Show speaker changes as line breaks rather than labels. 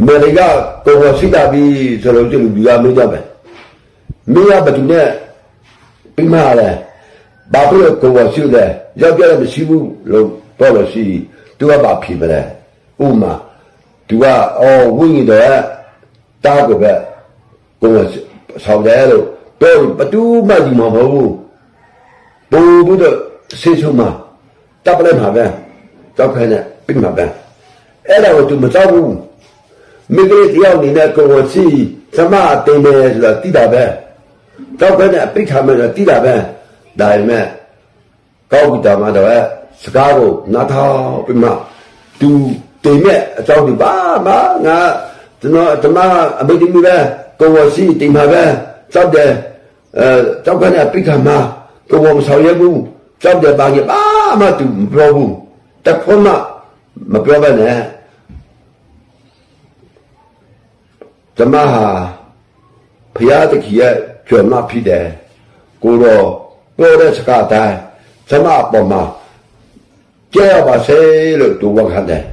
မေရိကကိုယ်စီတာပြီးဆိုလို့လူကမေးကြပဲမင်းကဘယ်သူနဲ့ပြီးမှလည်းဘာလို့ကိုယ်စီလဲရောက်ကြတယ်မရှိဘူးလို့တော့လို့ရှိသူကဘာဖြစ်မလဲဥမာသူကဝိညာဉ်တော့တားကိုပဲကိုယ်ဆောက်တယ်လို့တော့ဘသူမှဒီမှာမဟုတ်ဘူးဘိုးဘုဒ္ဓဆေးဆုံးမှာတပ်ပလဲမှာပဲကြောက်ခဲနဲ့ပြီးမှာပဲအဲ့ဒါကိုသူမကြောက်ဘူးမိဂရိတရားနေတဲ့ကိုယ်စီသမအတင်တယ်ဆိုတာတိတာပဲကြောက်ခဲနဲ့ပြိထားမယ်ဆိုတာတိတာပဲဒါပေမဲ့ကောက်ပြီးတာမှတော့စကားကိုနားထောင်ပြီးမှသူတင်မဲ့အကြောင်းဒီပါမငါကျွန်တော်ဓမ္မအမိတိမူပဲကိုယ်စီတင်မှာပဲကြောက်တယ်ကြောက်ခဲနဲ့ပြိထားမှာကိုယ်မဆောင်ရဘူးကြောက်တယ်ပါကြီးပါမှသူမပြောဘူးတခွန်းမပြောပါနဲ့ဓမ္မဟာဘုရားတခင်ရဲ့ကြွယ်မဖြစ်တယ်ကိုတော့ပြောတဲ့စကားတိုင်းဓမ္မအပေါ်မှာကြည့်ရပါစေလို့သူဝန်ခံတယ်